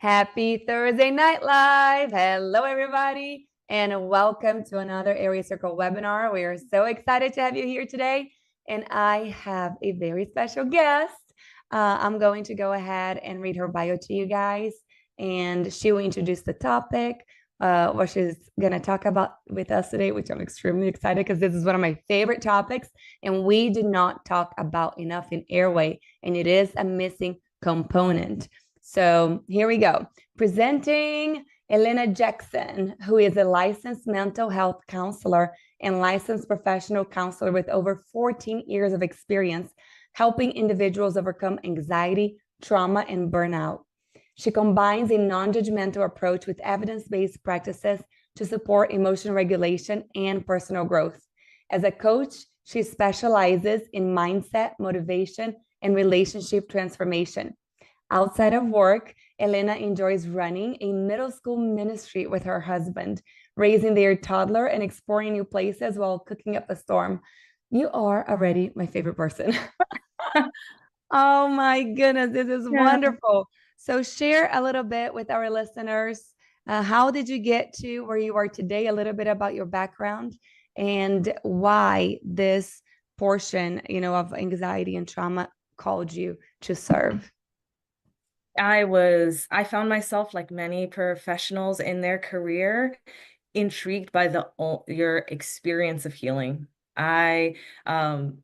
Happy Thursday Night Live. Hello, everybody, and welcome to another Area Circle webinar. We are so excited to have you here today, and I have a very special guest. I'm going to go ahead and read her bio to you guys, and she will introduce the topic, what she's going to talk about with us today, which I'm extremely excited because this is one of my favorite topics, and we do not talk about enough in Airway, and it is a missing component. So here we go. Presenting Elena Jackson, who is a licensed mental health counselor and licensed professional counselor with over 14 years of experience helping individuals overcome anxiety, trauma, and burnout. She combines a non-judgmental approach with evidence-based practices to support emotional regulation and personal growth. As a coach, she specializes in mindset, motivation, and relationship transformation. Outside of work, Elena enjoys running a middle school ministry with her husband, raising their toddler and exploring new places while cooking up a storm. You are already my favorite person. Oh my goodness, this is wonderful. So share a little bit with our listeners. How did you get to where you are today? A little bit about your background and why this portion, of anxiety and trauma called you to serve. I found myself, like many professionals in their career, intrigued by your experience of healing. I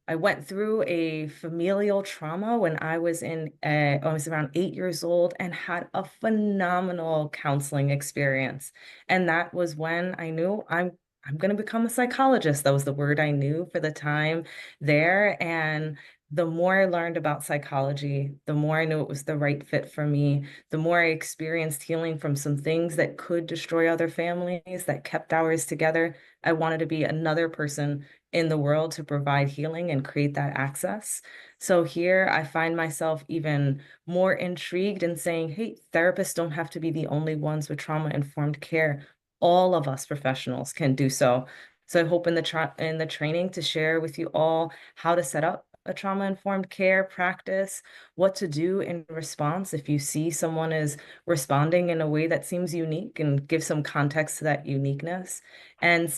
went through a familial trauma when I was I was around 8 years old and had a phenomenal counseling experience. And that was when I knew I'm going to become a psychologist. That was the word I knew for the time there. And the more I learned about psychology, the more I knew it was the right fit for me, the more I experienced healing from some things that could destroy other families, that kept ours together. I wanted to be another person in the world to provide healing and create that access. So here I find myself even more intrigued in saying, hey, therapists don't have to be the only ones with trauma-informed care. All of us professionals can do so. So I hope in the training to share with you all how to set up a trauma-informed care practice, what to do in response if you see someone is responding in a way that seems unique, and give some context to that uniqueness, and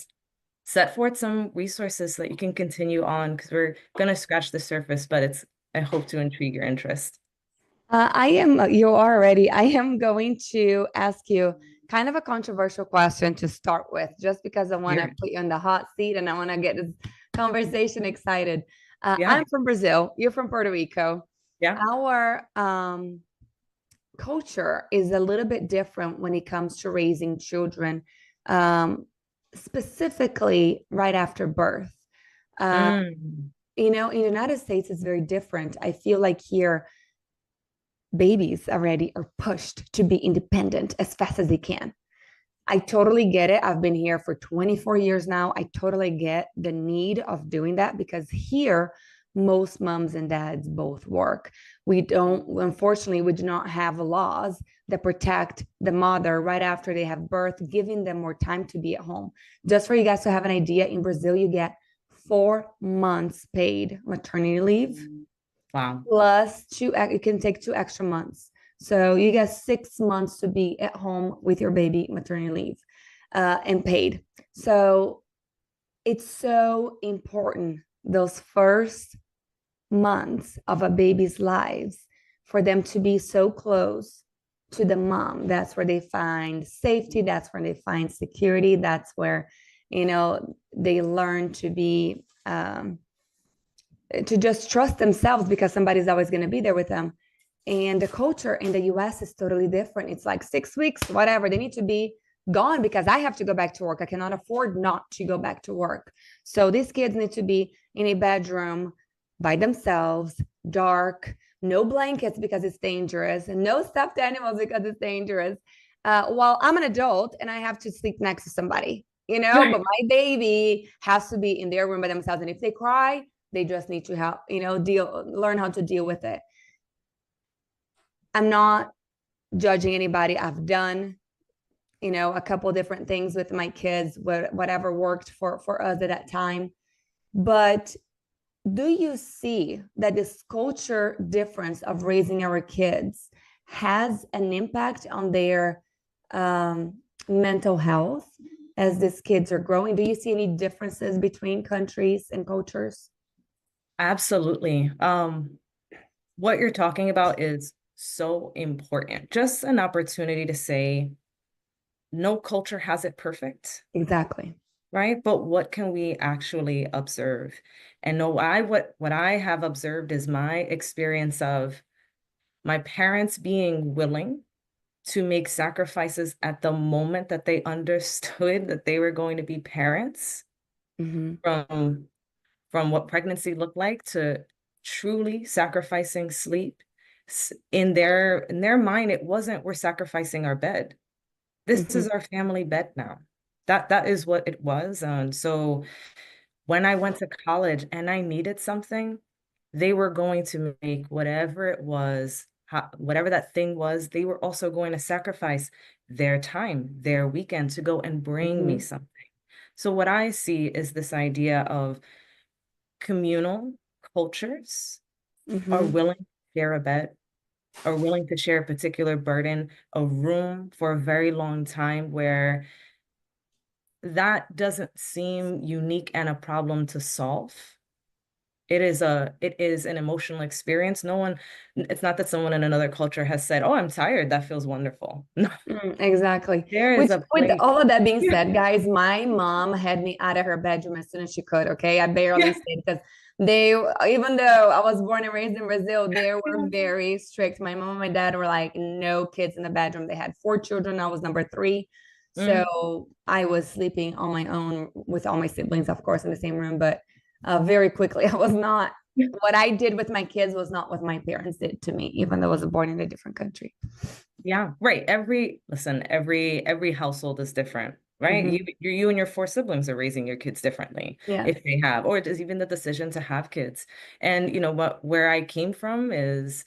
set forth some resources so that you can continue on, because we're going to scratch the surface, but I hope to intrigue your interest. I am going to ask you kind of a controversial question to start with, just because I want to Here. put you in the hot seat and I want to get this conversation excited. Yeah. I'm from Brazil. You're from Puerto Rico. Yeah. Our culture is a little bit different when it comes to raising children, specifically right after birth. Mm. In the United States, it's very different. I feel like here, babies already are pushed to be independent as fast as they can. I totally get it. I've been here for 24 years now. I totally get the need of doing that because here, most moms and dads both work. Unfortunately, we do not have laws that protect the mother right after they have birth, giving them more time to be at home. Just for you guys to have an idea, in Brazil, you get 4 months paid maternity leave. Wow. Plus you can take 2 extra months. So you get 6 months to be at home with your baby maternity leave and paid. So it's so important those first months of a baby's lives for them to be so close to the mom. That's where they find safety. That's where they find security. That's where, they learn to be to just trust themselves because somebody's always going to be there with them. And the culture in the US is totally different. It's like 6 weeks, whatever. They need to be gone because I have to go back to work. I cannot afford not to go back to work. So these kids need to be in a bedroom by themselves, dark, no blankets because it's dangerous, and no stuffed animals because it's dangerous. While I'm an adult and I have to sleep next to somebody, but my baby has to be in their room by themselves. And if they cry, they just need to help, learn how to deal with it. I'm not judging anybody. I've done, a couple different things with my kids, whatever worked for us at that time. But do you see that this culture difference of raising our kids has an impact on their mental health as these kids are growing? Do you see any differences between countries and cultures? Absolutely. What you're talking about is so important. Just an opportunity to say, no culture has it perfect, Exactly. right? But what can we actually observe? And no, what I have observed is my experience of my parents being willing to make sacrifices at the moment that they understood that they were going to be parents, Mm-hmm. from what pregnancy looked like to truly sacrificing sleep. In their mind, it wasn't we're sacrificing our bed. This Mm-hmm. is our family bed now. That is what it was. And so when I went to college and I needed something, they were going to make whatever it was, whatever that thing was, they were also going to sacrifice their time, their weekend to go and bring me Mm-hmm. something. So what I see is this idea of communal cultures are Mm-hmm. willing to share a bed, are willing to share a particular burden, a room for a very long time where that doesn't seem unique and a problem to solve. It is an emotional experience. No one, it's not that someone in another culture has said, "Oh, I'm tired. That feels wonderful." No, Exactly. there is Which, a with place. all of that being said, guys, my mom had me out of her bedroom as soon as she could. Okay, I barely Yeah. stayed because they, even though I was born and raised in Brazil, they were Yeah. very strict. My mom and my dad were like, no kids in the bedroom. They had four children. I was number three, Mm, so I was sleeping on my own with all my siblings, of course, in the same room. But very quickly, I was not. What I did with my kids was not what my parents did to me, even though I was born in a different country. yeah, right. Every household is different, right? Hmm. You and your four siblings are raising your kids differently Yes. if they have, or it is even the decision to have kids. And you know what, where I came from is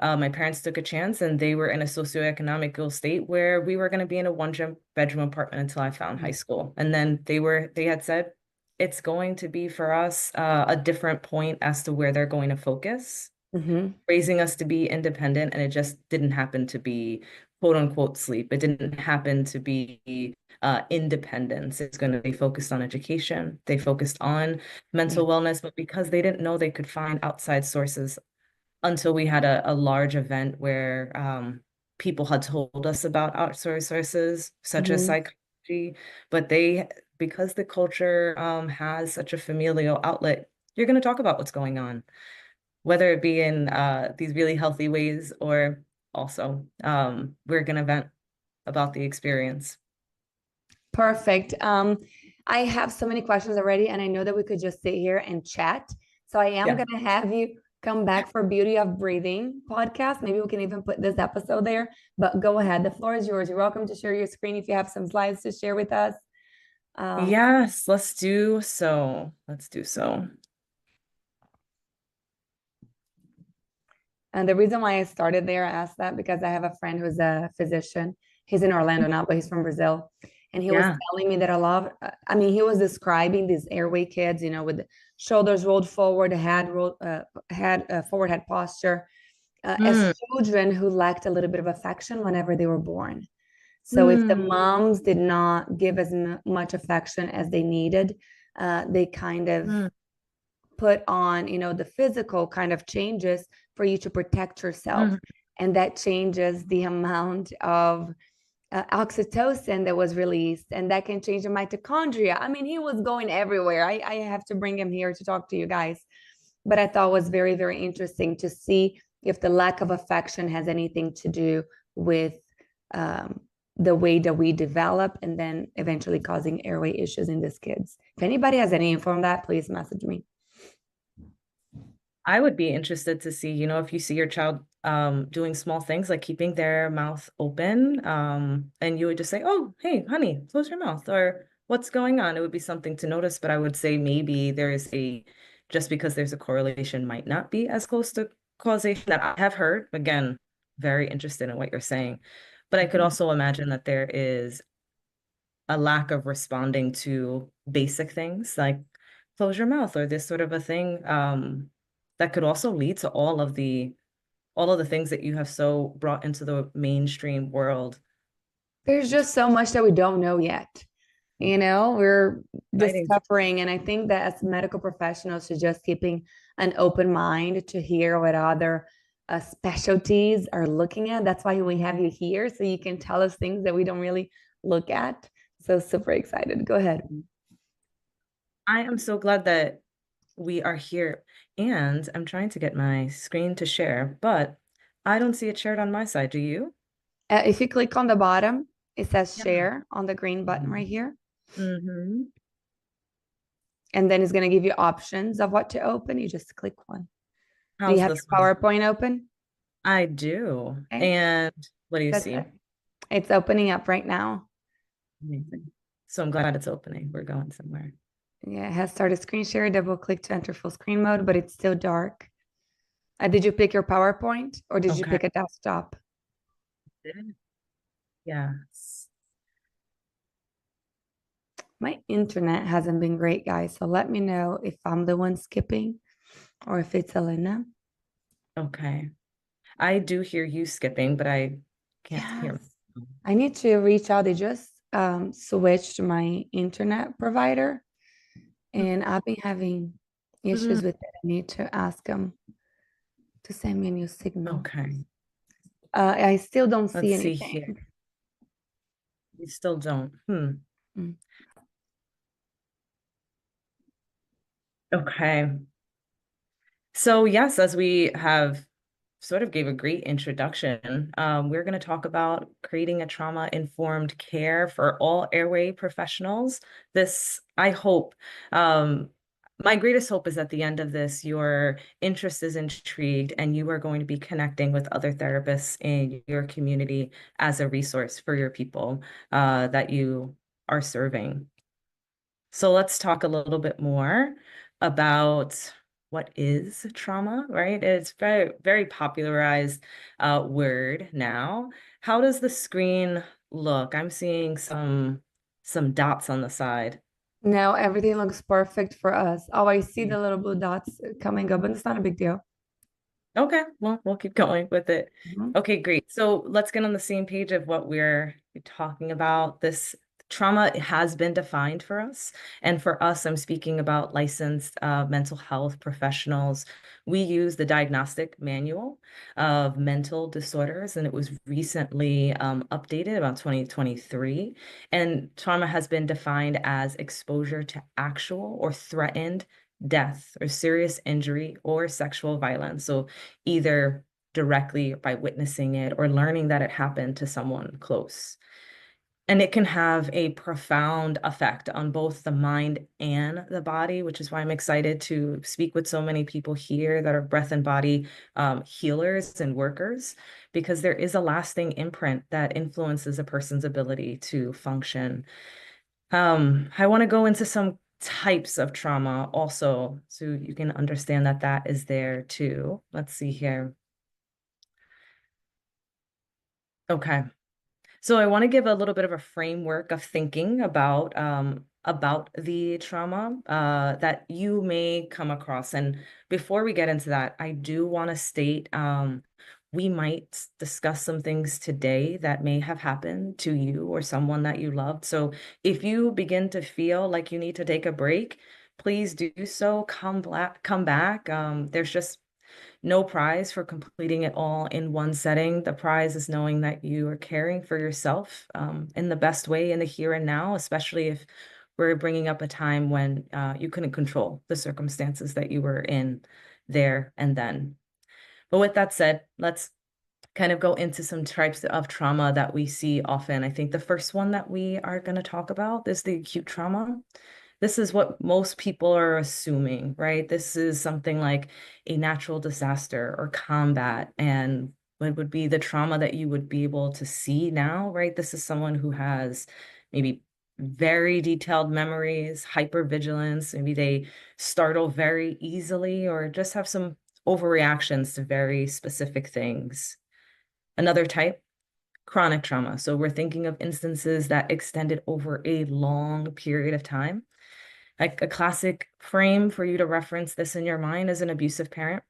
my parents took a chance and they were in a socioeconomic state where we were going to be in a bedroom apartment until I found high school. And then they had said it's going to be for us a different point as to where they're going to focus, Hmm. raising us to be independent. And it just didn't happen to be quote unquote sleep. It didn't happen to be independence. It's going to be focused on education. They focused on Yeah. mental wellness, but because they didn't know they could find outside sources until we had a large event where people had told us about outsourced sources such as Hmm. psychology, but because the culture has such a familial outlet, you're going to talk about what's going on, whether it be in these really healthy ways or also we're going to vent about the experience. Perfect. I have so many questions already, and I know that we could just sit here and chat. So I am Yeah. going to have you come back for Beauty of Breathing podcast. Maybe we can even put this episode there, but go ahead. The floor is yours. You're welcome to share your screen if you have some slides to share with us. Um, Yes, let's do so. Let's do so. And the reason why I started there, I asked that because I have a friend who's a physician. He's in Orlando now, but he's from Brazil. And he was Yeah. telling me that a lot of, I mean, he was describing these airway kids, you know, with the shoulders rolled forward, forward head posture, as Mm, children who lacked a little bit of affection whenever they were born. So if the mm, moms did not give as much affection as they needed, they kind of mm, put on, you know, the physical kind of changes for you to protect yourself. mm, And that changes the amount of oxytocin that was released, and that can change the mitochondria. I mean, he was going everywhere. I have to bring him here to talk to you guys. But I thought it was very, very interesting to see if the lack of affection has anything to do with um, the way that we develop and then eventually causing airway issues in these kids. If anybody has any info on that, please message me. I would be interested to see, you know, if you see your child doing small things like keeping their mouth open, and you would just say, "Oh, hey, honey, close your mouth," or "What's going on?" It would be something to notice, but I would say maybe there is just because there's a correlation might not be as close to causation that I have heard. Again, very interested in what you're saying. But I could Mhm. also imagine that there is a lack of responding to basic things like close your mouth or this sort of a thing, that could also lead to all of the all of the things that you have so brought into the mainstream world. There's just so much that we don't know yet. We're Exciting. discovering, and I think that as medical professionals, should just keeping an open mind to hear what other specialties are looking at. That's why we have you here, so you can tell us things that we don't really look at. So super excited. Go ahead. I am so glad that we are here, and I'm trying to get my screen to share, but I don't see it shared on my side. Do you? If you click on the bottom, it says Yeah. share on the green button right here. Mm-hmm. And then it's going to give you options of what to open. You just click one. Do you How's have this your one? PowerPoint open? I do. Okay, And what do you that's see? it. It's opening up right now. Amazing. So I'm glad it's opening. We're going somewhere. Yeah, it has started screen share. Double click to enter full screen mode, but it's still dark. Did you pick your PowerPoint or did you Okay. pick a desktop? Yes. My internet hasn't been great, guys. So let me know if I'm the one skipping or if it's Elena. Okay. I do hear you skipping, but I can't hear. Yes. I need to reach out. They just switched my internet provider and I've been having Mm, issues with it. I need to ask them to send me a new signal. okay. I still don't see Let's see here. anything. You still don't. Mm. Okay. So yes, as we have sort of gave a great introduction, we're going to talk about creating a trauma-informed care for all airway professionals. This, I hope, my greatest hope is at the end of this, your interest is intrigued and you are going to be connecting with other therapists in your community as a resource for your people that you are serving. So let's talk a little bit more about what is trauma, right? It's very, very popularized word now. How does the screen look? I'm seeing some dots on the side. No, everything looks perfect for us. Oh, I see the little blue dots coming up, but it's not a big deal. Okay, well, we'll keep going with it. Mhm. Okay, great. So let's get on the same page of what we're talking about. This trauma has been defined for us. And for us, I'm speaking about licensed mental health professionals. We use the Diagnostic Manual of Mental Disorders, and it was recently updated about 2023. And trauma has been defined as exposure to actual or threatened death or serious injury or sexual violence. So either directly by witnessing it or learning that it happened to someone close. And it can have a profound effect on both the mind and the body, which is why I'm excited to speak with so many people here that are breath and body healers and workers, because there is a lasting imprint that influences a person's ability to function. I want to go into some types of trauma also, so you can understand that that is there too. Let's see here. Okay. So I want to give a little bit of a framework of thinking about the trauma that you may come across. And before we get into that, I do want to state we might discuss some things today that may have happened to you or someone that you loved. So if you begin to feel like you need to take a break, please do so. Come back. There's just no prize for completing it all in one setting. The prize is knowing that you are caring for yourself in the best way in the here and now, especially if we're bringing up a time when you couldn't control the circumstances that you were in there and then. But with that said, let's kind of go into some types of trauma that we see often. I think the first one that we are going to talk about is the acute trauma. This is what most people are assuming, right? This is something like a natural disaster or combat, and what would be the trauma that you would be able to see now, right? This is someone who has maybe very detailed memories, hypervigilance, maybe they startle very easily or just have some overreactions to very specific things. Another type, chronic trauma. So we're thinking of instances that extended over a long period of time. Like a classic frame for you to reference this in your mind is an abusive parent.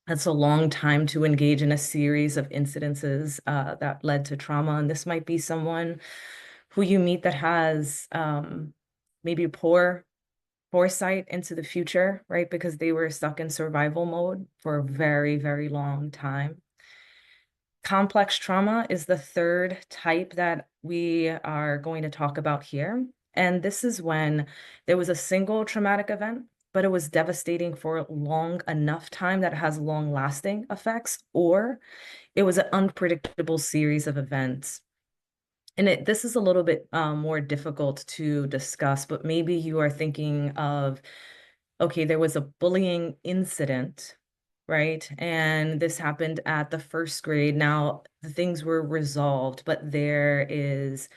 That's a long time to engage in a series of incidences that led to trauma. And this might be someone who you meet that has maybe poor foresight into the future, right? Because they were stuck in survival mode for a very, very long time. Complex trauma is the third type that we are going to talk about here. And this is when there was a single traumatic event, but it was devastating for long enough time that it has long-lasting effects, or it was an unpredictable series of events. And this is a little bit more difficult to discuss, but maybe you are thinking of, okay, there was a bullying incident, right? And this happened at the first grade. Now the things were resolved, but there is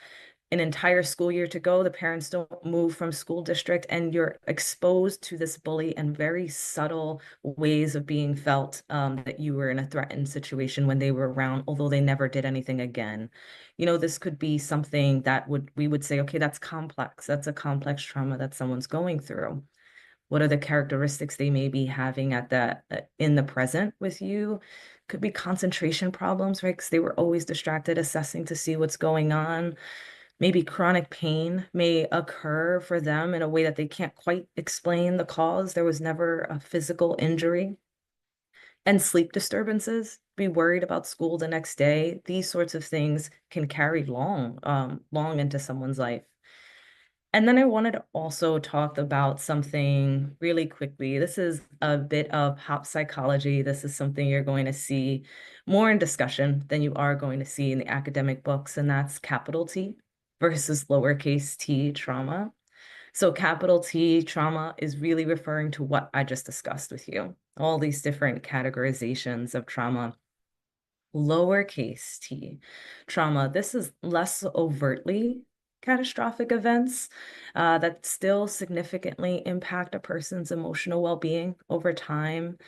an entire school year to go. The parents don't move from school district, and you're exposed to this bully and very subtle ways of being felt that you were in a threatened situation when they were around, although they never did anything again. This could be something that we would say, okay, that's complex. That's a complex trauma that someone's going through. What are the characteristics they may be having in the present with you? Could be concentration problems, right? Because they were always distracted, assessing to see what's going on. Maybe chronic pain may occur for them in a way that they can't quite explain the cause. There was never a physical injury. And sleep disturbances, be worried about school the next day. These sorts of things can carry long into someone's life. And then I wanted to also talk about something really quickly. This is a bit of hop psychology. This is something you're going to see more in discussion than you are going to see in the academic books, and that's capital T versus lowercase t trauma. So capital T trauma is really referring to what I just discussed with you, all these different categorizations of trauma. Lowercase t trauma, this is less overtly catastrophic events that still significantly impact a person's emotional well-being over time.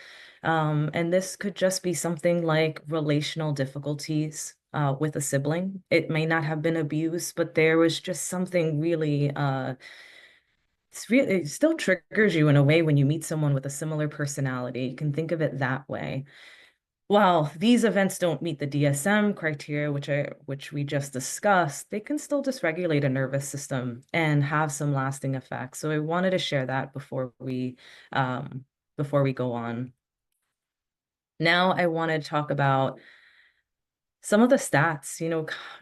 And this could just be something like relational difficulties with a sibling. It may not have been abuse, but there was just something really, it still triggers you in a way when you meet someone with a similar personality. You can think of it that way. While these events don't meet the DSM criteria, which we just discussed, they can still dysregulate a nervous system and have some lasting effects. So I wanted to share that before we go on. Now I want to talk about some of the stats.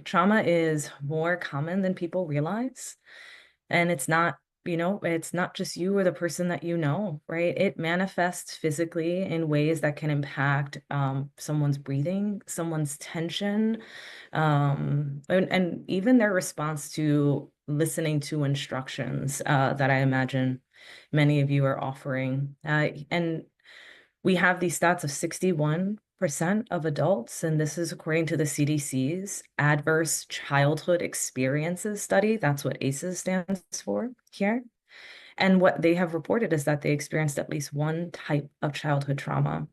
Trauma is more common than people realize. And it's not just you or the person that you know, right? It manifests physically in ways that can impact someone's breathing, someone's tension, and even their response to listening to instructions that I imagine many of you are offering. And we have these stats of 61% of adults, and this is according to the CDC's Adverse Childhood Experiences Study. That's what ACEs stands for here. And what they have reported is that they experienced at least one type of childhood trauma.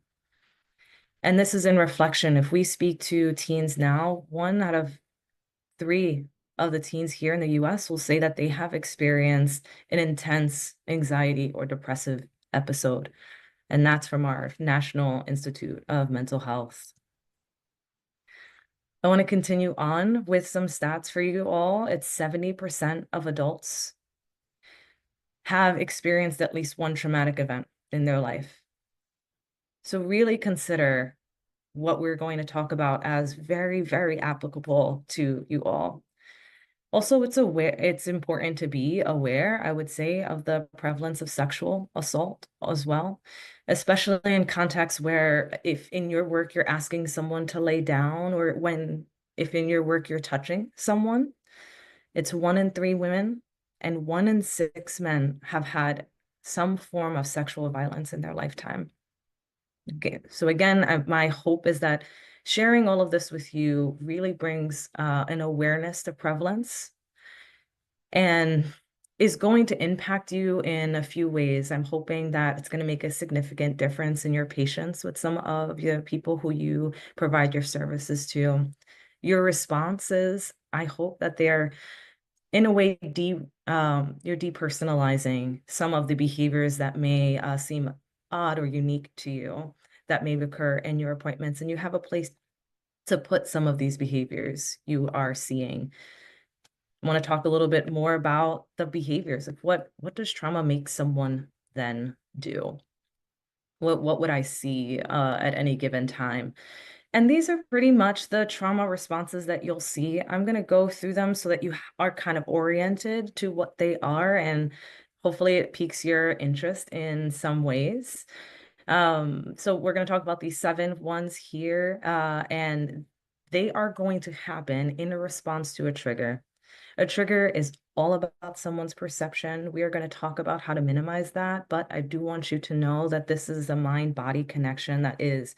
And this is in reflection. If we speak to teens now, 1 out of 3 of the teens here in the US will say that they have experienced an intense anxiety or depressive episode. And that's from our National Institute of Mental Health. I want to continue on with some stats for you all. It's 70% of adults have experienced at least one traumatic event in their life. So really consider what we're going to talk about as very, very applicable to you all. Also, it's important to be aware, I would say, of the prevalence of sexual assault as well, especially in contexts where if in your work you're asking someone to lay down, or if in your work you're touching someone. It's 1 in 3 women and 1 in 6 men have had some form of sexual violence in their lifetime. Okay, so again, my hope is that sharing all of this with you really brings an awareness to prevalence and is going to impact you in a few ways. I'm hoping that it's going to make a significant difference in your patients with some of the people who you provide your services to. Your responses, I hope that they're in a way you're depersonalizing some of the behaviors that may seem odd or unique to you. that may occur in your appointments, and you have a place to put some of these behaviors you are seeing. I want to talk a little bit more about the behaviors of what does trauma make someone then do? What would I see at any given time? And these are pretty much the trauma responses that you'll see. I'm going to go through them so that you are kind of oriented to what they are, and hopefully it piques your interest in some ways. So we're going to talk about these 7 ones here, and they are going to happen in a response to a trigger. A trigger is all about someone's perception. We are going to talk about how to minimize that, but I do want you to know that this is a mind-body connection that is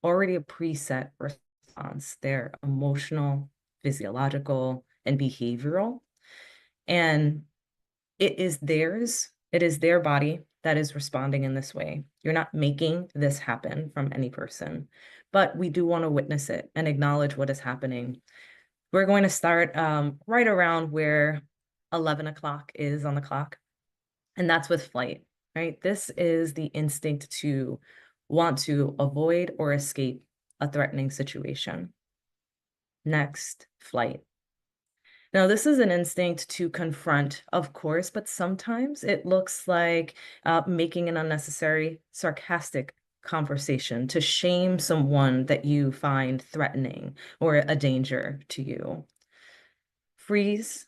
already a preset response. They're emotional, physiological, and behavioral. And it is theirs. It is their body that is responding in this way. You're not making this happen from any person, but we do want to witness it and acknowledge what is happening. We're going to start right around where 11 o'clock is on the clock, and that's with flight, right? This is the instinct to want to avoid or escape a threatening situation. Next, flight. Now, this is an instinct to confront, of course, but sometimes it looks like making an unnecessary, sarcastic conversation to shame someone that you find threatening or a danger to you. Freeze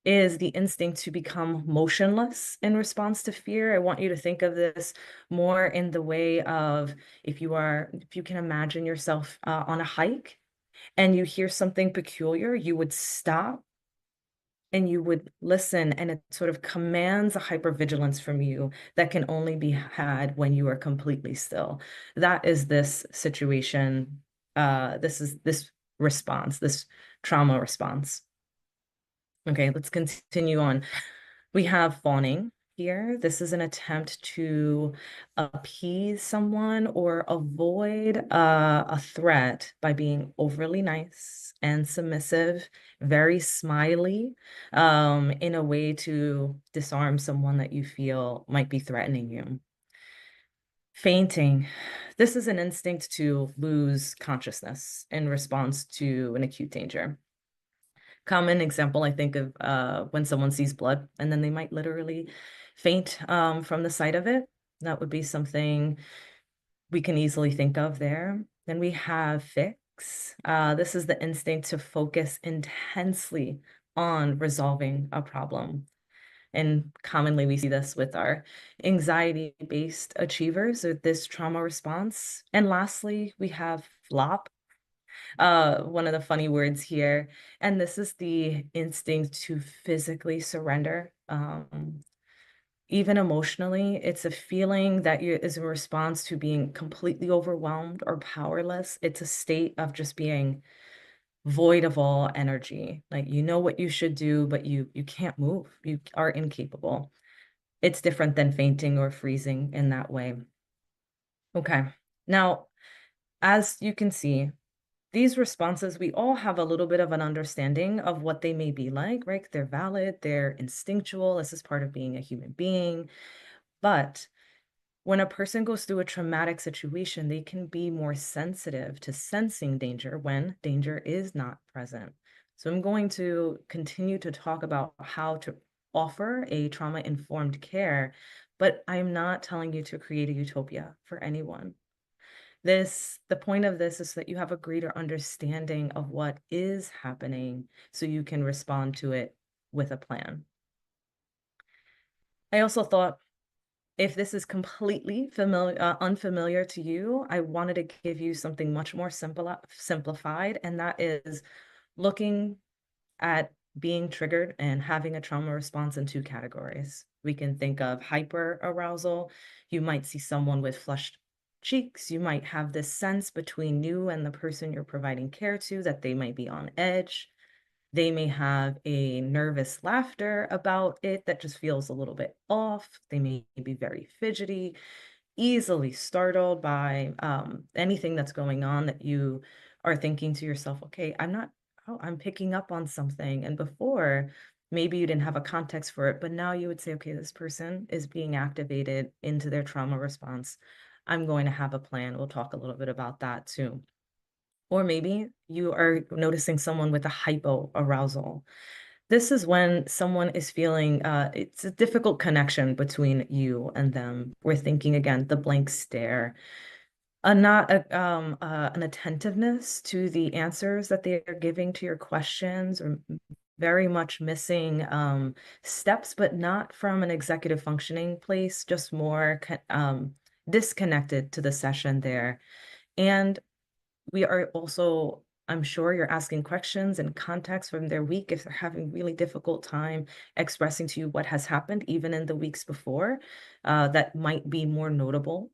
is the instinct to become motionless in response to fear. I want you to think of this more in the way of if you can imagine yourself on a hike and you hear something peculiar, you would stop and you would listen, and it sort of commands a hypervigilance from you that can only be had when you are completely still. That is this situation. This is this response, this trauma response. Okay, let's continue on. We have fawning here. This is an attempt to appease someone or avoid a threat by being overly nice and submissive, very smiley, in a way to disarm someone that you feel might be threatening you. Fainting. This is an instinct to lose consciousness in response to an acute danger. Common example, I think, of when someone sees blood and then they might literally faint from the sight of it. That would be something we can easily think of there. Then we have fix. This is the instinct to focus intensely on resolving a problem. And commonly we see this with our anxiety-based achievers or this trauma response. And lastly, we have flop. One of the funny words here. And this is the instinct to physically surrender. Even emotionally, it's a feeling that is a response to being completely overwhelmed or powerless. It's a state of just being void of all energy. Like you know what you should do, but you can't move. You are incapable. It's different than fainting or freezing in that way. Okay. Now, as you can see, these responses, we all have a little bit of an understanding of what they may be like, right? They're valid, they're instinctual. This is part of being a human being. But when a person goes through a traumatic situation, they can be more sensitive to sensing danger when danger is not present. So I'm going to continue to talk about how to offer a trauma-informed care, but I'm not telling you to create a utopia for anyone. The point of this is that you have a greater understanding of what is happening so you can respond to it with a plan. I also thought if this is completely unfamiliar to you, I wanted to give you something much more simplified, and that is looking at being triggered and having a trauma response in 2 categories. We can think of hyper arousal. You might see someone with flushed cheeks. You might have this sense between you and the person you're providing care to that they might be on edge. They may have a nervous laughter about it that just feels a little bit off. They may be very fidgety, easily startled by anything that's going on that you are thinking to yourself, okay, I'm picking up on something. And before, maybe you didn't have a context for it, but now you would say, okay, this person is being activated into their trauma response. I'm going to have a plan. We'll talk a little bit about that too. Or maybe you are noticing someone with a hypoarousal. This is when someone is feeling it's a difficult connection between you and them. We're thinking again, the blank stare, not an attentiveness to the answers that they are giving to your questions, or very much missing steps, but not from an executive functioning place, just more disconnected to the session there. And we are also, I'm sure you're asking questions and context from their week if they're having really difficult time expressing to you what has happened, even in the weeks before, that might be more notable.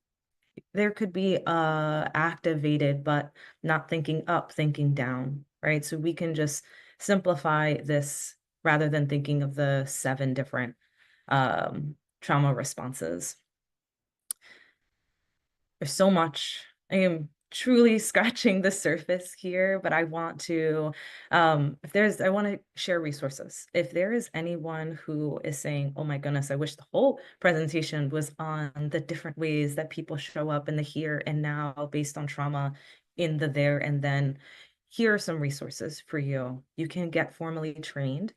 There could be activated, but not thinking up, thinking down, right? So we can just simplify this rather than thinking of the 7 different trauma responses. There's so much. I am truly scratching the surface here, but I want to, I want to share resources. If there is anyone who is saying, oh my goodness, I wish the whole presentation was on the different ways that people show up in the here and now based on trauma in the there and then, here are some resources for you. You can get formally trained.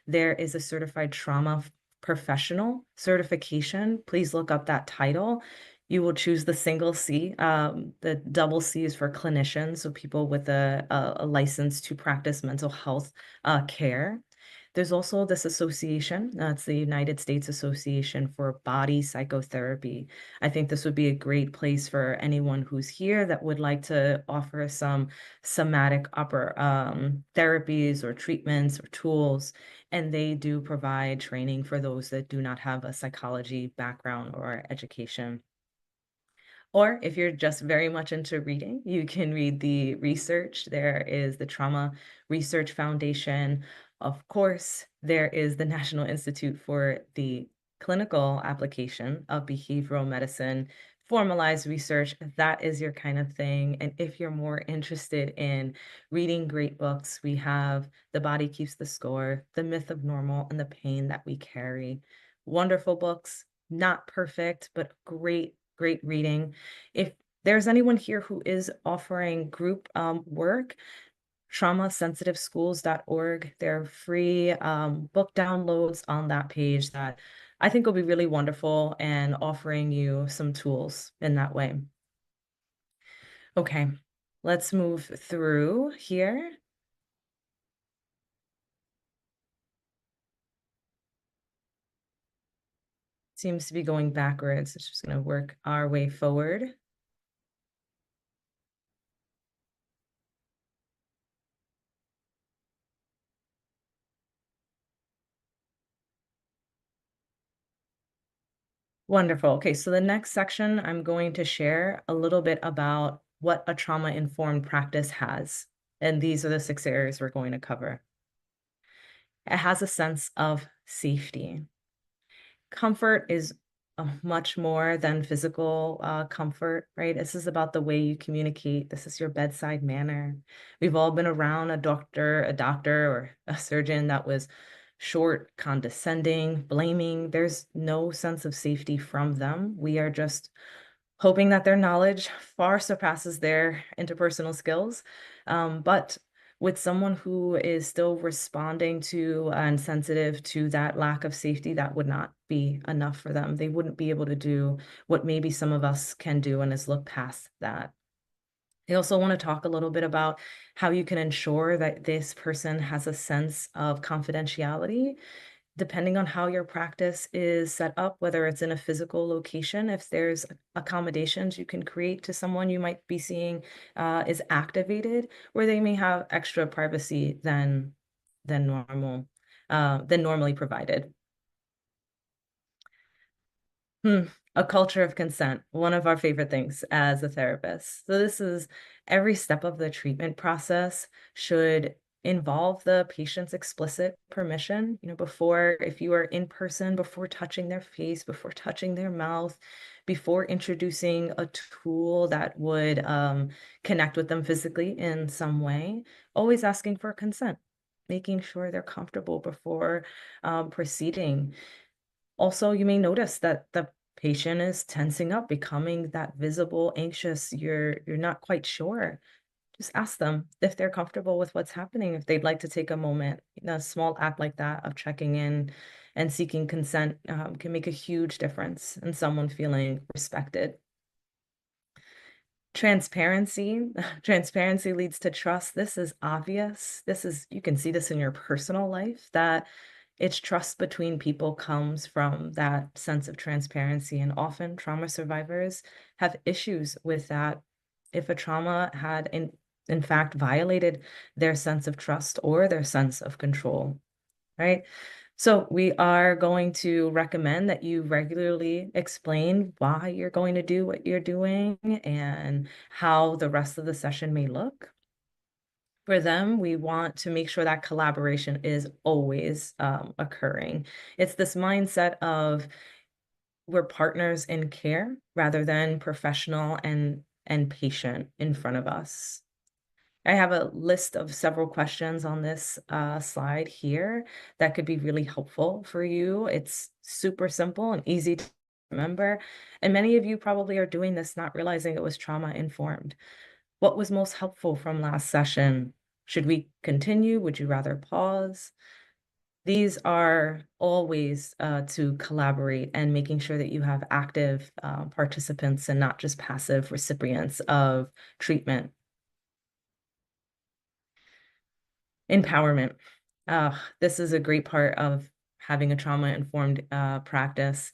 There is a certified trauma professional certification. Please look up that title. You will choose the single C. The double C is for clinicians, so people with a license to practice mental health care. There's also this association, that's the United States Association for Body Psychotherapy. I think this would be a great place for anyone who's here that would like to offer some somatic therapies or treatments or tools. And they do provide training for those that do not have a psychology background or education. Or if you're just very much into reading, you can read the research. There is the Trauma Research Foundation. Of course, there is the National Institute for the Clinical Application of Behavioral Medicine, formalized research. That is your kind of thing. And if you're more interested in reading great books, we have The Body Keeps the Score, The Myth of Normal, and The Pain That We Carry. Wonderful books, not perfect, but great reading. If there's anyone here who is offering group work, traumasensitive-schools.org, there are free book downloads on that page that I think will be really wonderful and offering you some tools in that way. Okay, let's move through here. Seems to be going backwards. It's just going to work our way forward. Wonderful. Okay, so the next section, I'm going to share a little bit about what a trauma-informed practice has. And these are the 6 areas we're going to cover. It has a sense of safety. Comfort is much more than physical comfort, right? This is about the way you communicate. This is your bedside manner. We've all been around a doctor or a surgeon that was short, condescending, blaming. There's no sense of safety from them. We are just hoping that their knowledge far surpasses their interpersonal skills. But with someone who is still responding to and sensitive to that lack of safety, that would not be enough for them. They wouldn't be able to do what maybe some of us can do and is look past that. I also want to talk a little bit about how you can ensure that this person has a sense of confidentiality depending on how your practice is set up, whether it's in a physical location, if there's accommodations you can create to someone you might be seeing is activated, where they may have extra privacy than normally provided. A culture of consent, one of our favorite things as a therapist. So this is every step of the treatment process should involve the patient's explicit permission, before, if you are in person, before touching their face, before touching their mouth, before introducing a tool that would connect with them physically in some way, always asking for consent, making sure they're comfortable before proceeding. Also, you may notice that the Patient is tensing up, becoming that visible, anxious. You're not quite sure. Just ask them if they're comfortable with what's happening, if they'd like to take a moment. A small act like that of checking in and seeking consent can make a huge difference in someone feeling respected. Transparency. Transparency leads to trust. This is obvious. You can see this in your personal life, that it's trust between people comes from that sense of transparency. And often trauma survivors have issues with that. If a trauma had in fact violated their sense of trust or their sense of control, right? So we are going to recommend that you regularly explain why you're going to do what you're doing and how the rest of the session may look. For them, we want to make sure that collaboration is always occurring. It's this mindset of we're partners in care rather than professional and patient in front of us. I have a list of several questions on this slide here that could be really helpful for you. It's super simple and easy to remember. And many of you probably are doing this not realizing it was trauma informed. What was most helpful from last session? Should we continue? Would you rather pause? These are all ways to collaborate and making sure that you have active participants and not just passive recipients of treatment. Empowerment. This is a great part of having a trauma-informed practice.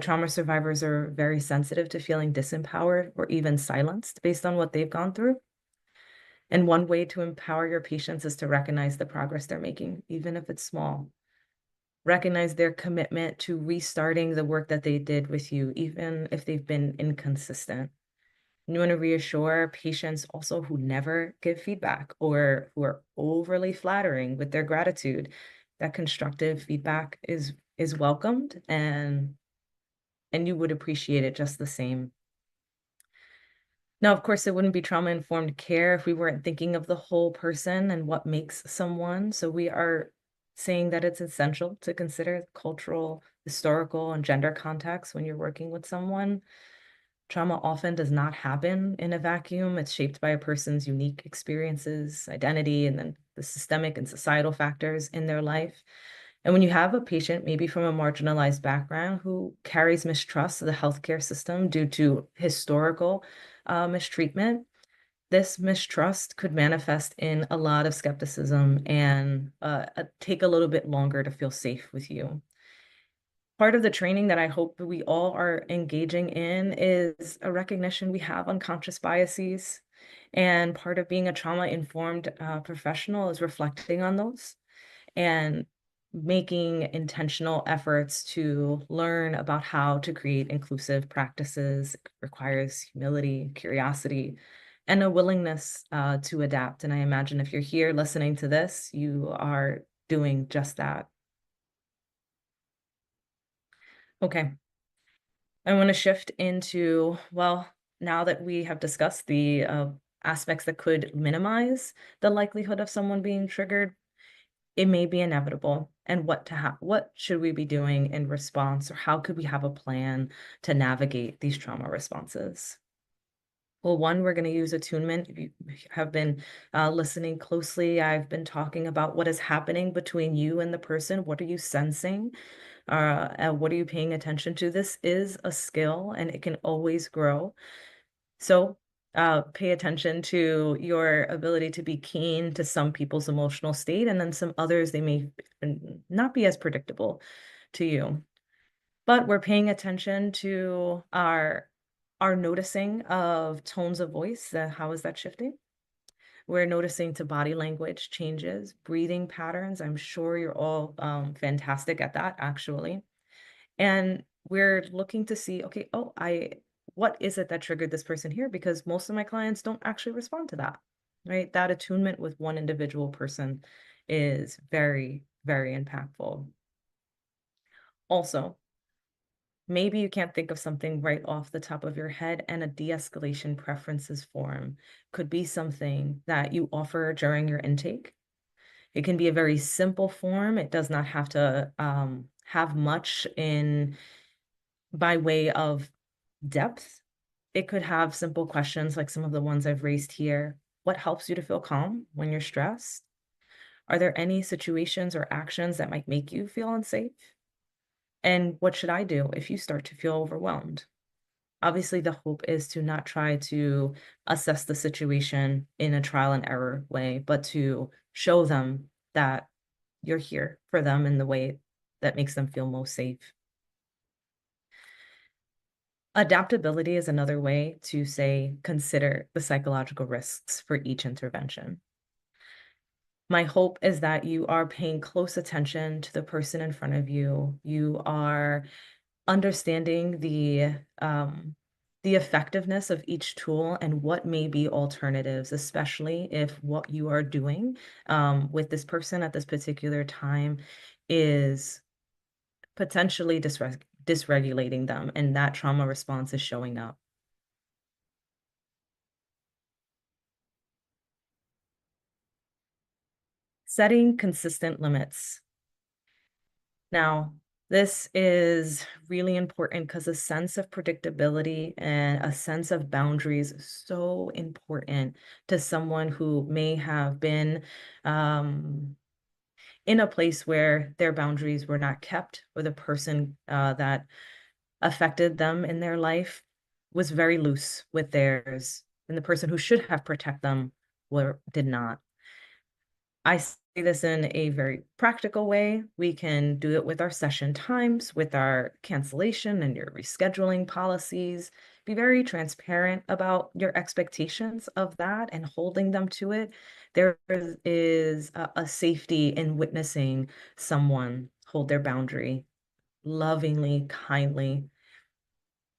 Trauma survivors are very sensitive to feeling disempowered or even silenced based on what they've gone through. And one way to empower your patients is to recognize the progress they're making, even if it's small. Recognize their commitment to restarting the work that they did with you, even if they've been inconsistent. You want to reassure patients also who never give feedback or who are overly flattering with their gratitude that constructive feedback is welcomed and you would appreciate it just the same. Now, of course, it wouldn't be trauma-informed care if we weren't thinking of the whole person and what makes someone. So we are saying that it's essential to consider cultural, historical, and gender context when you're working with someone. Trauma often does not happen in a vacuum. It's shaped by a person's unique experiences, identity, and then the systemic and societal factors in their life. And when you have a patient, maybe from a marginalized background, who carries mistrust of the healthcare system due to historical mistreatment, this mistrust could manifest in a lot of skepticism and take a little bit longer to feel safe with you. Part of the training that I hope that we all are engaging in is a recognition we have unconscious biases. And part of being a trauma-informed professional is reflecting on those and making intentional efforts to learn about how to create inclusive practices. It requires humility, curiosity, and a willingness to adapt. And I imagine if you're here listening to this, you are doing just that. Okay. I want to shift into, well, now that we have discussed the aspects that could minimize the likelihood of someone being triggered, it may be inevitable. And what should we be doing in response, or how could we have a plan to navigate these trauma responses? Well, one, we're going to use attunement. If you have been listening closely, I've been talking about what is happening between you and the person. What are you sensing? What are you paying attention to? This is a skill and it can always grow. So pay attention to your ability to be keen to some people's emotional state, and then some others, they may not be as predictable to you. But we're paying attention to our noticing of tones of voice. How is that shifting? We're noticing to body language changes, breathing patterns. I'm sure you're all fantastic at that, actually. And we're looking to see, okay, what is it that triggered this person here? Because most of my clients don't actually respond to that, right? That attunement with one individual person is very, very impactful. Also, maybe you can't think of something right off the top of your head, and a de-escalation preferences form could be something that you offer during your intake. It can be a very simple form. It does not have to have much in by way of depth, it could have simple questions like some of the ones I've raised here. What helps you to feel calm when you're stressed? Are there any situations or actions that might make you feel unsafe? And what should I do if you start to feel overwhelmed? Obviously, the hope is to not try to assess the situation in a trial and error way, but to show them that you're here for them in the way that makes them feel most safe. Adaptability is another way to say, consider the psychological risks for each intervention. My hope is that you are paying close attention to the person in front of you. You are understanding the effectiveness of each tool and what may be alternatives, especially if what you are doing with this person at this particular time is potentially dysregulating them, and that trauma response is showing up. Setting consistent limits. Now, this is really important because a sense of predictability and a sense of boundaries is so important to someone who may have been in a place where their boundaries were not kept, or the person that affected them in their life was very loose with theirs, and the person who should have protected them did not. I say this in a very practical way. We can do it with our session times, with our cancellation and your rescheduling policies. Be very transparent about your expectations of that and holding them to it. There is a safety in witnessing someone hold their boundary lovingly, kindly.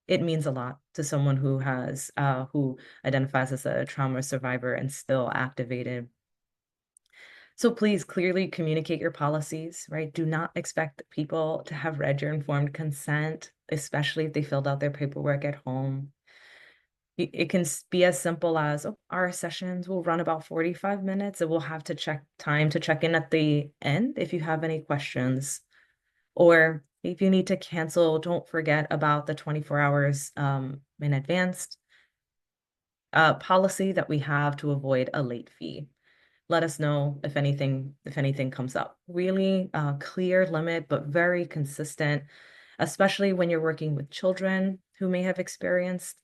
It means a lot to someone who identifies as a trauma survivor and still activated. So please clearly communicate your policies, right? Do not expect people to have read your informed consent, especially if they filled out their paperwork at home. It can be as simple as, oh, our sessions will run about 45 minutes, and we'll have to check in at the end if you have any questions. Or if you need to cancel, don't forget about the 24 hours in advance policy that we have to avoid a late fee. Let us know if anything comes up. Really clear limit, but very consistent, especially when you're working with children who may have experienced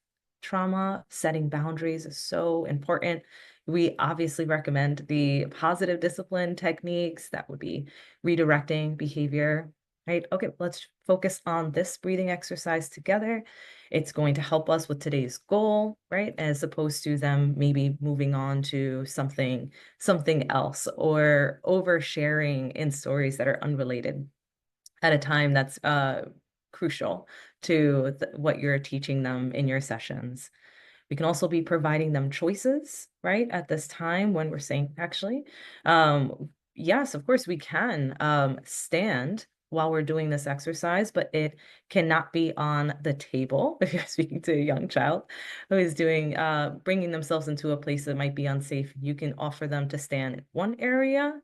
trauma. Setting boundaries is so important. We obviously recommend the positive discipline techniques. That would be redirecting behavior, right? Okay, let's focus on this breathing exercise together. It's going to help us with today's goal, right? As opposed to them maybe moving on to something else, or oversharing in stories that are unrelated at a time that's crucial to what you're teaching them in your sessions. We can also be providing them choices, right? At this time when we're saying, actually, yes, of course we can stand while we're doing this exercise, but it cannot be on the table. If you're speaking to a young child who is bringing themselves into a place that might be unsafe, you can offer them to stand in one area,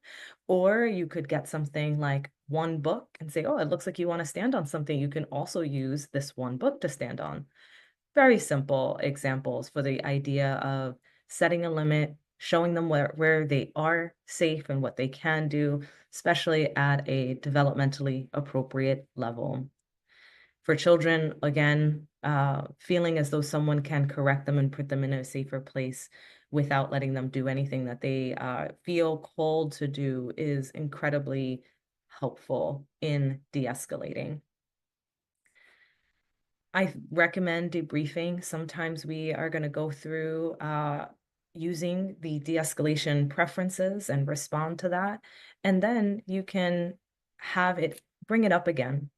or you could get something like one book and say, oh, it looks like you want to stand on something. You can also use this one book to stand on. Very simple examples for the idea of setting a limit, showing them where they are safe and what they can do, especially at a developmentally appropriate level. For children, again, feeling as though someone can correct them and put them in a safer place without letting them do anything that they feel called to do is incredibly helpful in de-escalating. I recommend debriefing. Sometimes we are going to go through using the de-escalation preferences and respond to that. And then you can bring it up again.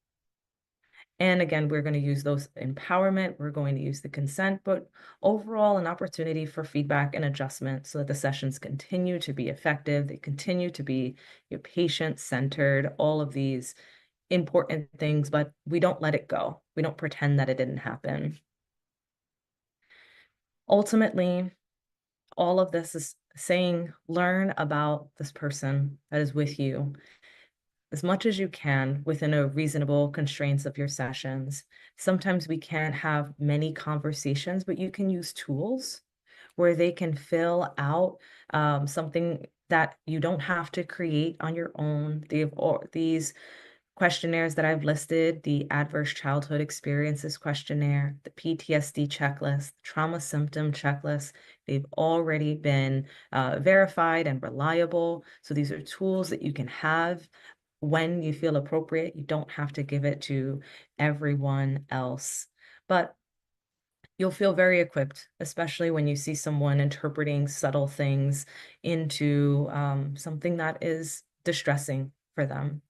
And again, we're going to use those empowerment. We're going to use the consent, but overall an opportunity for feedback and adjustment so that the sessions continue to be effective. They continue to be patient-centered, all of these important things, but we don't let it go. We don't pretend that it didn't happen. Ultimately, all of this is saying, learn about this person that is with you. as much as you can within a reasonable constraints of your sessions. Sometimes we can't have many conversations, but you can use tools where they can fill out something that you don't have to create on your own. These questionnaires that I've listed, the Adverse Childhood Experiences Questionnaire, the PTSD checklist, trauma symptom checklist, they've already been verified and reliable. So these are tools that you can have when you feel appropriate. You don't have to give it to everyone else. But you'll feel very equipped, especially when you see someone interpreting subtle things into something that is distressing for them.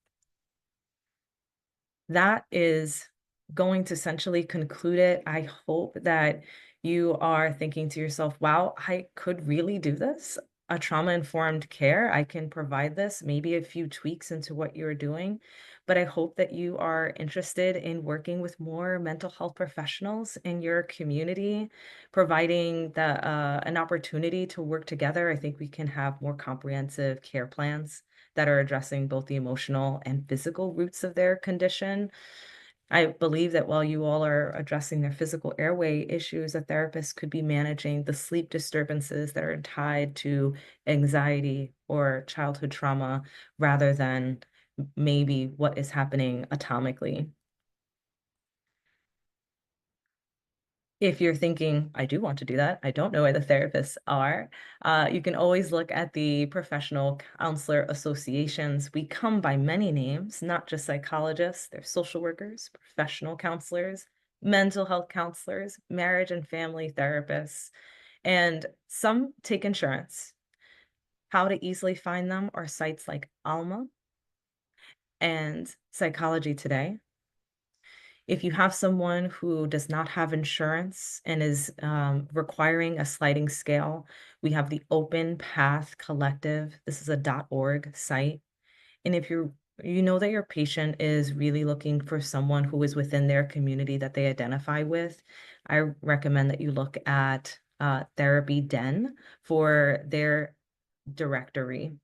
That is going to essentially conclude it. I hope that you are thinking to yourself, wow, I could really do this. A trauma-informed care, I can provide this, maybe a few tweaks into what you're doing. But I hope that you are interested in working with more mental health professionals in your community, providing an opportunity to work together. I think we can have more comprehensive care plans that are addressing both the emotional and physical roots of their condition. I believe that while you all are addressing their physical airway issues, a therapist could be managing the sleep disturbances that are tied to anxiety or childhood trauma rather than maybe what is happening atomically. If you're thinking, I do want to do that, I don't know where the therapists are, you can always look at the professional counselor associations. We come by many names, not just psychologists, they're social workers, professional counselors, mental health counselors, marriage and family therapists, and some take insurance. How to easily find them are sites like Alma and Psychology Today. If you have someone who does not have insurance and is requiring a sliding scale, we have the Open Path Collective. This is a .org site. And if you know that your patient is really looking for someone who is within their community that they identify with, I recommend that you look at Therapy Den for their directory.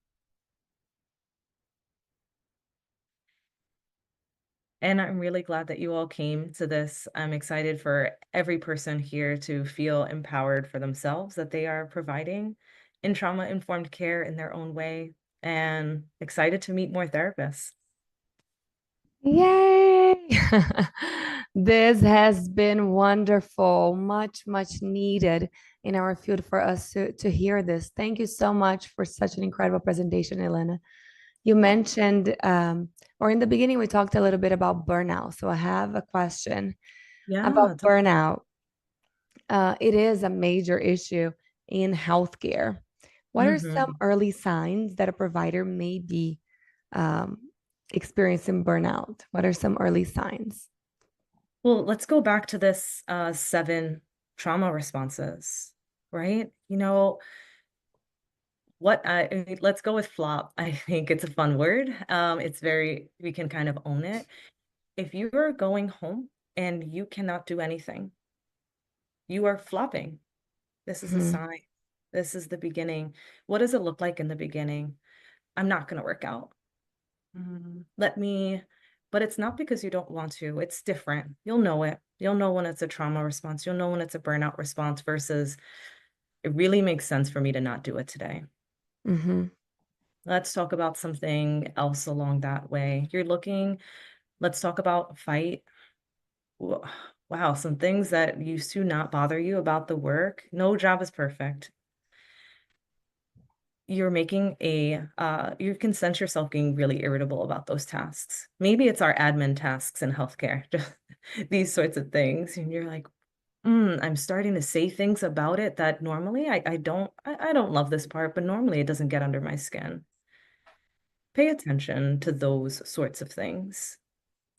And I'm really glad that you all came to this. I'm excited for every person here to feel empowered for themselves, that they are providing in trauma-informed care in their own way, and excited to meet more therapists. Yay! This has been wonderful, much, much needed in our field for us to hear this. Thank you so much for such an incredible presentation, Elena. You mentioned, or in the beginning, we talked a little bit about burnout. So I have a question about Yeah. burnout. It is a major issue in healthcare. What are some Mhm. early signs that a provider may be um, experiencing burnout? What are some early signs? Well, let's go back to this 7 trauma responses, right? Let's go with flop. I think it's a fun word. We can kind of own it. If you're going home and you cannot do anything, you are flopping. This is a Mhm. sign. This is the beginning. What does it look like in the beginning? I'm not going to work out. Let me, but it's not because you don't want to. It's different. You'll know it. You'll know when it's a trauma response. You'll know when it's a burnout response versus it really makes sense for me to not do it today. Mhm. Let's talk about something else along that way. Let's talk about fight. Wow, some things that used to not bother you about the work. No job is perfect. You can sense yourself getting really irritable about those tasks. Maybe it's our admin tasks in healthcare, just these sorts of things. And you're like, I'm starting to say things about it that normally I don't love this part, but normally it doesn't get under my skin. Pay attention to those sorts of things.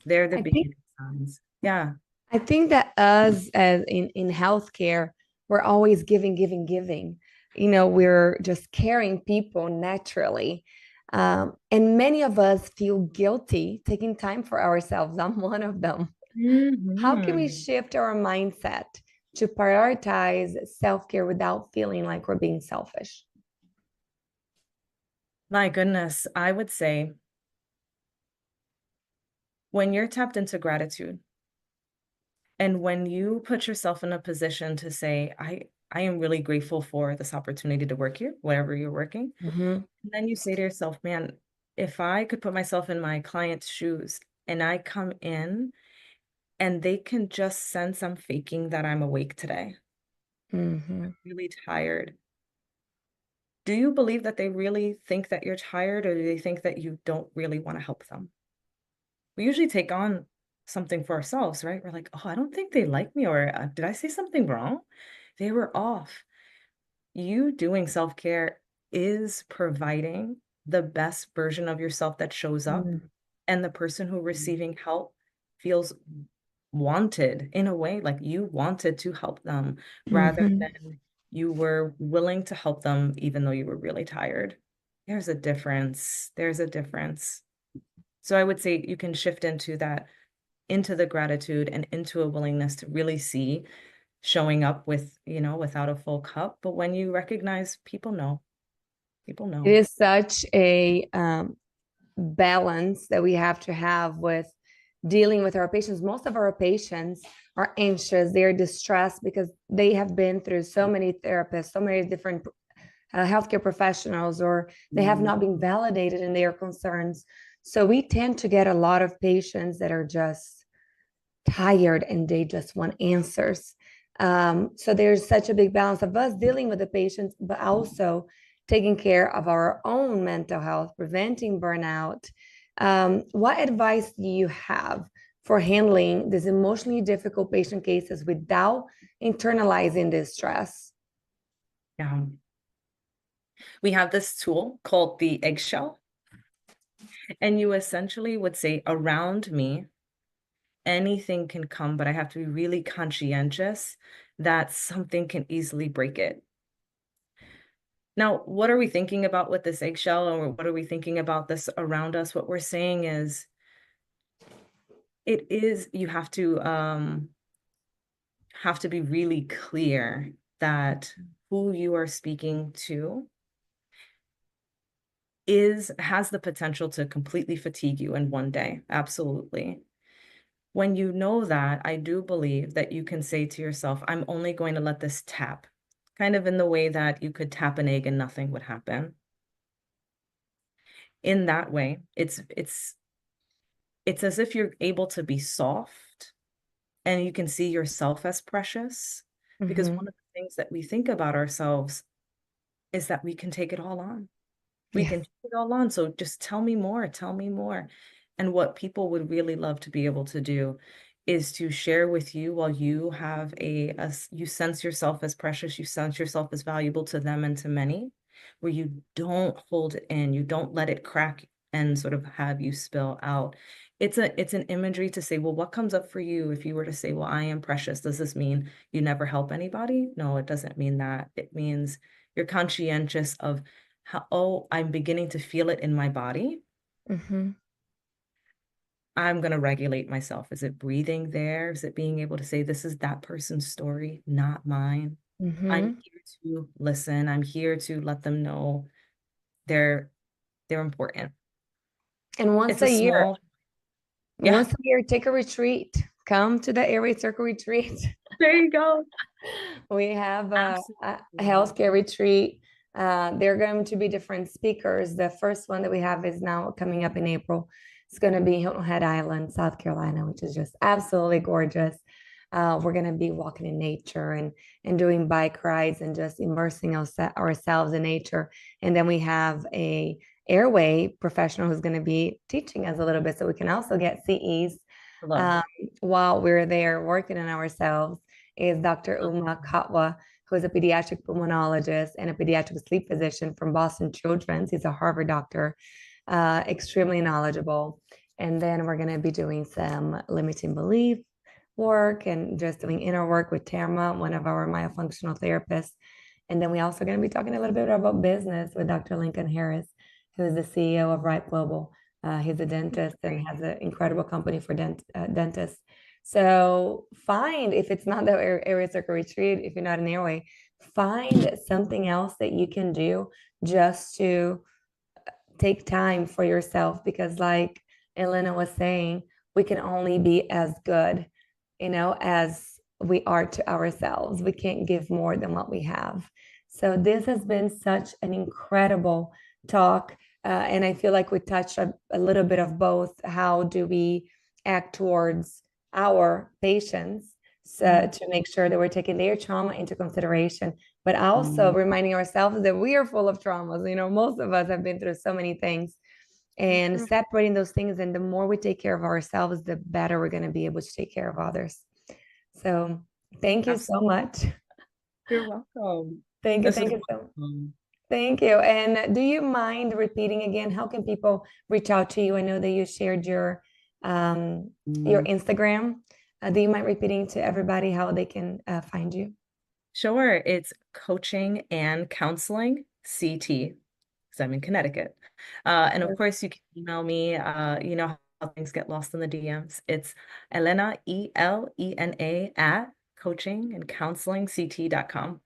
They're the I think beginning signs. Yeah. I think that us as in healthcare, we're always giving, giving, giving. We're just caring people naturally. And many of us feel guilty taking time for ourselves. I'm one of them. How can we Mhm. shift our mindset to prioritize self-care without feeling like we're being selfish? My goodness, I would say When you're tapped into gratitude, and when you put yourself in a position to say, I am really grateful for this opportunity to work here, wherever you're working, Mm-hmm. and then you say to yourself, man, if I could put myself in my client's shoes and I come in and they can just sense I'm faking that I'm awake today, Mm-hmm. really tired. Do you believe that they really think that you're tired, or do they think that you don't really want to help them? We usually take on something for ourselves, right? We're like, oh, I don't think they like me, or did I say something wrong? They were off. You doing self care is providing the best version of yourself that shows up, and the person who receiving help feels wanted in a way, like you wanted to help them rather Mm-hmm. than you were willing to help them even though you were really tired. There's a difference. There's a difference. So I would say you can shift into that, into the gratitude and into a willingness to really see showing up with, without a full cup. But when you recognize people It know. is such a balance that we have to have with dealing with our patients. Most of our patients are anxious, they're distressed because they have been through so many therapists, so many different healthcare professionals, or they have not been validated in their concerns. So we tend to get a lot of patients that are just tired and they just want answers. So there's such a big balance of us dealing with the patients, but also taking care of our own mental health, preventing burnout. What advice do you have for handling these emotionally difficult patient cases without internalizing this stress? Yeah. We have this tool called the eggshell, and you essentially would say, around me, anything can come, but I have to be really conscientious that something can easily break it. Now, what are we thinking about with this eggshell, or what are we thinking about this around us? What we're saying is, you have to be really clear that who you are speaking to has the potential to completely fatigue you in one day. Absolutely. When you know that, I do believe that you can say to yourself, I'm only going to let this tap, kind of in the way that you could tap an egg and nothing would happen. In that way, it's as if you're able to be soft and you can see yourself as precious, because Mm-hmm. one of the things that we think about ourselves is that we can take it all on. We Yes. can take it all on. So just tell me more, tell me more. And what people would really love to be able to do is to share with you while you have you sense yourself as precious, you sense yourself as valuable to them and to many, where you don't hold it in, you don't let it crack and sort of have you spill out. It's an imagery to say, well, what comes up for you if you were to say, well, I am precious? Does this mean you never help anybody? No, it doesn't mean that. It means you're conscientious of how, oh, I'm beginning to feel it in my body. Mm-hmm. I'm going to regulate myself. Is it breathing there? Is it being able to say, this is that person's story, not mine? I'm Mm-hmm. here to listen. I'm here to let them know they're important. And It's a small, yeah, once a year, take a retreat. Come to the Airway Circle retreat. there you go. We have a Absolutely. healthcare retreat. There are going to be different speakers. The first one that we have is now coming up in April. It's going to be Hilton Head Island, South Carolina, which is just absolutely gorgeous. We're going to be walking in nature and doing bike rides and just immersing ourselves in nature. And then we have a Airway professional who's going to be teaching us a little bit so we can also get CEs Love. um, while we're there working on ourselves is Dr. Uma Katwa, who is a pediatric pulmonologist and a pediatric sleep physician from Boston Children's. He's a Harvard doctor, extremely knowledgeable. And then we're going to be doing some limiting belief work and just doing inner work with Terma, one of our myofunctional therapists. And then we also going to be talking a little bit about business with Dr. Lincoln Harris, who is the CEO of Ripe Global. He's a dentist and has an incredible company for dentists. So find, if it's not the Airway Circle Retreat, if you're not in Airway, find something else that you can do just to take time for yourself. Because like Elena was saying, we can only be as good, as we are to ourselves. We can't give more than what we have. So this has been such an incredible talk. And I feel like we touched a little bit of both. How do we act towards our patients, so to make sure that we're taking their trauma into consideration, but also reminding ourselves that we are full of traumas. Most of us have been through so many things, and separating those things. And the more we take care of ourselves, the better we're going to be able to take care of others. So thank you so much. You're welcome. Thank you. This Thank was you so much. wonderful. Thank you. And do you mind repeating again? How can people reach out to you? I know that you shared your Instagram. Do you mind repeating to everybody how they can find you? Sure. It's coaching and counseling CT, because I'm in Connecticut. And of course, you can email me. You know how things get lost in the DMs. It's Elena, ELENA, at coaching and counseling CT.com.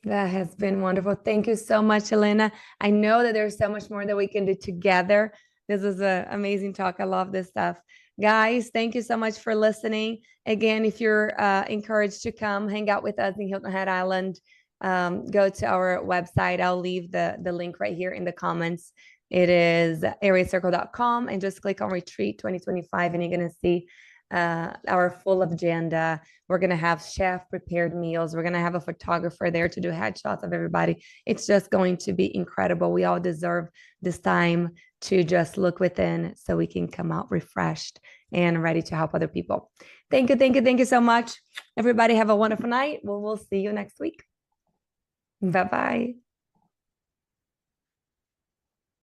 That has been wonderful. Thank you so much, Elena. I know that there's so much more that we can do together. This is an amazing talk. I love this stuff. Guys, thank you so much for listening. Again, if you're encouraged to come hang out with us in Hilton Head Island, go to our website. I'll leave the link right here in the comments. It is airwaycircle.com, and just click on Retreat 2025 and you're going to see our full agenda. We're going to have chef prepared meals. We're going to have a photographer there to do headshots of everybody. It's just going to be incredible. We all deserve this time to just look within so we can come out refreshed and ready to help other people. Thank you. Thank you. Thank you so much. Everybody have a wonderful night. We'll see you next week. Bye-bye.